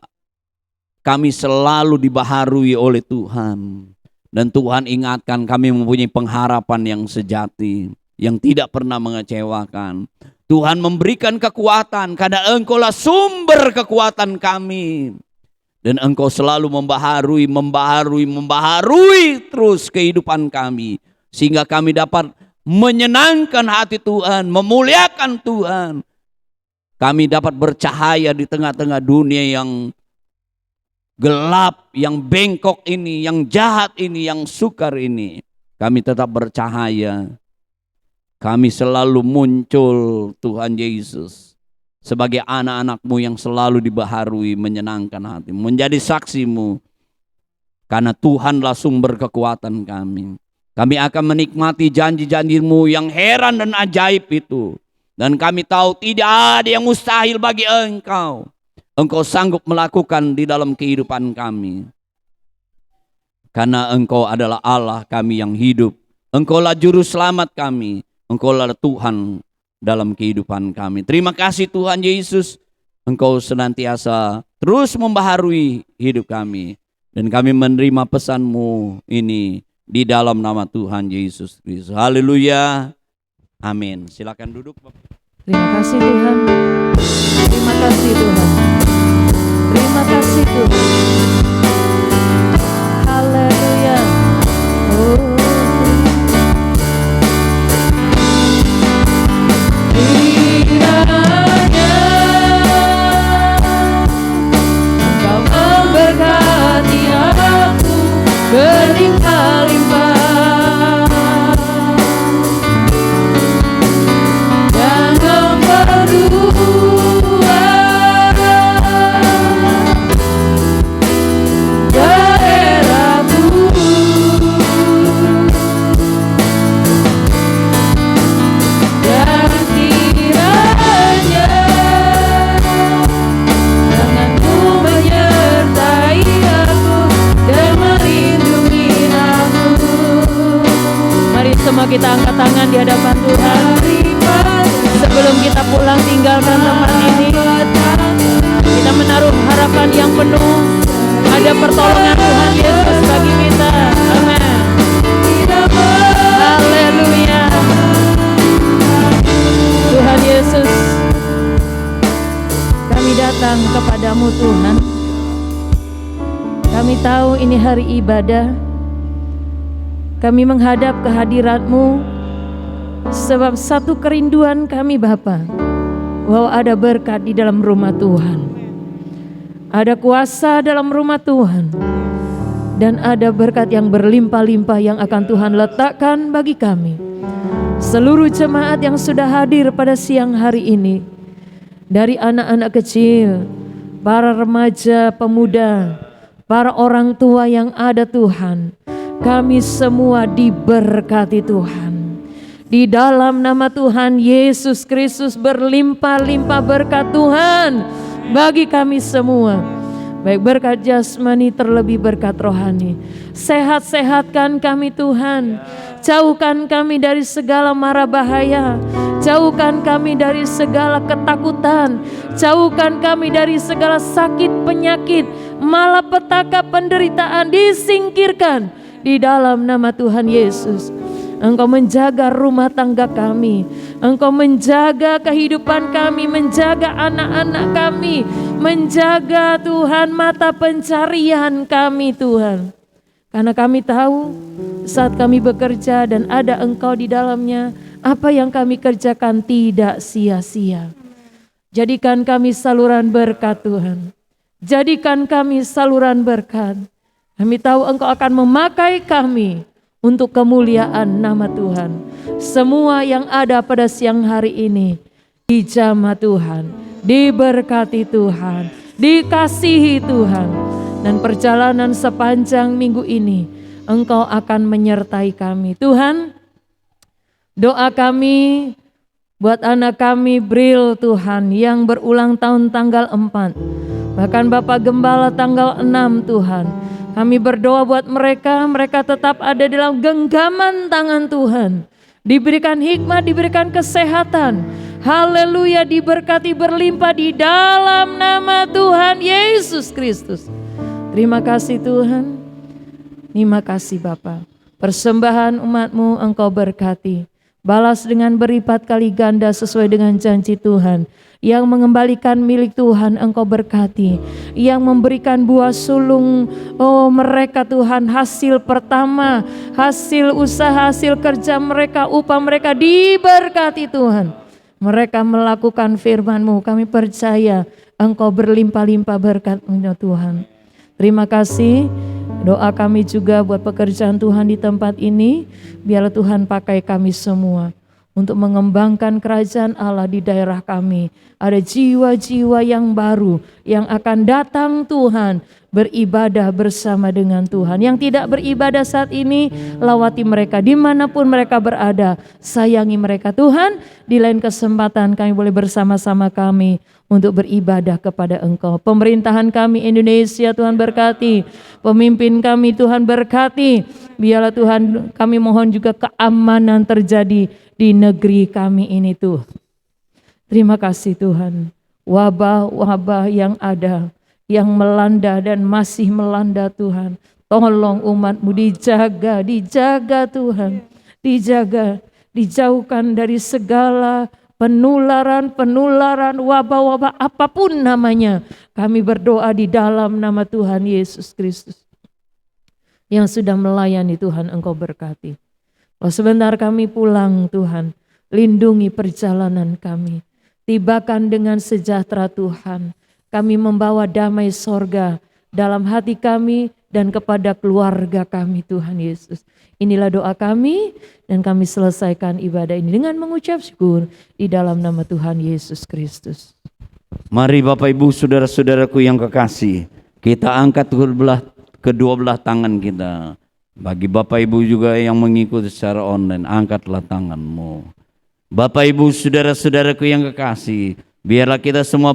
kami selalu dibaharui oleh Tuhan. Dan Tuhan ingatkan kami mempunyai pengharapan yang sejati, yang tidak pernah mengecewakan. Tuhan memberikan kekuatan karena Engkaulah sumber kekuatan kami. Dan Engkau selalu membaharui terus kehidupan kami. Sehingga kami dapat menyenangkan hati Tuhan, memuliakan Tuhan. Kami dapat bercahaya di tengah-tengah dunia yang gelap, yang bengkok ini, yang jahat ini, yang sukar ini. Kami tetap bercahaya. Kami selalu muncul Tuhan Yesus sebagai anak-anak-Mu yang selalu dibaharui, menyenangkan hati, menjadi saksi-Mu. Karena Tuhanlah sumber kekuatan kami. Kami akan menikmati janji-janji-Mu yang heran dan ajaib itu. Dan kami tahu tidak ada yang mustahil bagi Engkau. Engkau sanggup melakukan di dalam kehidupan kami. Karena Engkau adalah Allah kami yang hidup. Engkaulah juru selamat kami. Engkaulah Tuhan dalam kehidupan kami. Terima kasih Tuhan Yesus. Engkau senantiasa terus membaharui hidup kami. Dan kami menerima pesan-Mu ini di dalam nama Tuhan Yesus Kristus. Haleluya. Amin. Silakan duduk, Bapak. Terima kasih Tuhan. Terima kasih Tuhan. Terima kasih Tuhan. Haleluya. Oh. Kiranya Engkau memberkati aku berlimpah-limpah. Dan nomor dua, daerahku. Dan kiranya tanganmu menyertai aku dan melindungi aku. Mari semua kita angkat tangan di hadapan Tuhan. Sebelum kita pulang tinggalkan tempat ini, kita menaruh harapan yang penuh ada pertolongan Tuhan Yesus bagi kita. Amin. Haleluya. Tuhan Yesus, kami datang kepadamu Tuhan. Kami tahu ini hari ibadah. Kami menghadap kehadirat-Mu, sebab satu kerinduan kami Bapa, bahwa ada berkat di dalam rumah Tuhan, ada kuasa dalam rumah Tuhan, dan ada berkat yang berlimpah-limpah yang akan Tuhan letakkan bagi kami. Seluruh jemaat yang sudah hadir pada siang hari ini, dari anak-anak kecil, para remaja, pemuda, para orang tua yang ada Tuhan, kami semua diberkati Tuhan. Di dalam nama Tuhan Yesus Kristus berlimpah-limpah berkat Tuhan bagi kami semua. Baik berkat jasmani terlebih berkat rohani. Sehat-sehatkan kami Tuhan. Jauhkan kami dari segala mara bahaya. Jauhkan kami dari segala ketakutan. Jauhkan kami dari segala sakit penyakit, malapetaka penderitaan disingkirkan di dalam nama Tuhan Yesus. Engkau menjaga rumah tangga kami, Engkau menjaga kehidupan kami, menjaga anak-anak kami, menjaga Tuhan mata pencarian kami Tuhan. Karena kami tahu saat kami bekerja dan ada Engkau di dalamnya, apa yang kami kerjakan tidak sia-sia. Jadikan kami saluran berkat Tuhan. Jadikan kami saluran berkat. Kami tahu Engkau akan memakai kami untuk kemuliaan nama Tuhan. Semua yang ada pada siang hari ini dijamah Tuhan, diberkati Tuhan, dikasihi Tuhan. Dan perjalanan sepanjang minggu ini Engkau akan menyertai kami. Tuhan, doa kami buat anak kami Bril Tuhan yang berulang tahun tanggal 4. Bahkan Bapak Gembala tanggal 6 Tuhan. Kami berdoa buat mereka, mereka tetap ada dalam genggaman tangan Tuhan. Diberikan hikmat, diberikan kesehatan. Haleluya, diberkati berlimpah di dalam nama Tuhan Yesus Kristus. Terima kasih Tuhan. Terima kasih Bapa. Persembahan umat-Mu Engkau berkati. Balas dengan beripat kali ganda sesuai dengan janji Tuhan. Yang mengembalikan milik Tuhan Engkau berkati. Yang memberikan buah sulung mereka Tuhan, hasil pertama, hasil usaha, hasil kerja mereka, upah mereka diberkati Tuhan. Mereka melakukan firman-Mu, kami percaya Engkau berlimpah-limpah berkat-Mu Tuhan. Terima kasih. Doa kami juga buat pekerjaan Tuhan di tempat ini. Biarlah Tuhan pakai kami semua untuk mengembangkan kerajaan Allah di daerah kami. Ada jiwa-jiwa yang baru yang akan datang Tuhan beribadah bersama dengan Tuhan. Yang tidak beribadah saat ini, lawati mereka dimanapun mereka berada. Sayangi mereka Tuhan. Di lain kesempatan kami boleh bersama-sama kami untuk beribadah kepada Engkau. Pemerintahan kami Indonesia Tuhan berkati. Pemimpin kami Tuhan berkati. Biarlah Tuhan kami mohon juga keamanan terjadi di negeri kami ini Tuhan. Terima kasih Tuhan. Wabah-wabah yang ada, yang melanda dan masih melanda Tuhan. Tolong umat-Mu dijaga Tuhan. Dijaga, dijauhkan dari segala penularan, wabah-wabah apapun namanya. Kami berdoa di dalam nama Tuhan Yesus Kristus. Yang sudah melayani Tuhan Engkau berkati. Kalau sebentar kami pulang Tuhan, lindungi perjalanan kami. Tibakan dengan sejahtera Tuhan. Kami membawa damai sorga dalam hati kami dan kepada keluarga kami Tuhan Yesus. Inilah doa kami dan kami selesaikan ibadah ini dengan mengucap syukur di dalam nama Tuhan Yesus Kristus. Mari Bapak Ibu saudara-saudaraku yang kekasih, kita angkat kedua belah tangan kita. Bagi Bapak Ibu juga yang mengikuti secara online, angkatlah tanganmu. Bapak Ibu saudara-saudaraku yang kekasih, biarlah kita semua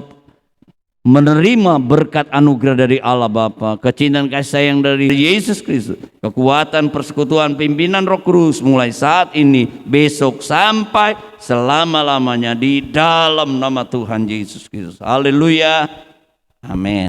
menerima berkat anugerah dari Allah Bapa, kecintaan kasih sayang dari Yesus Kristus, kekuatan persekutuan pimpinan Roh Kudus mulai saat ini, besok sampai selama-lamanya di dalam nama Tuhan Yesus Kristus. Haleluya. Amin.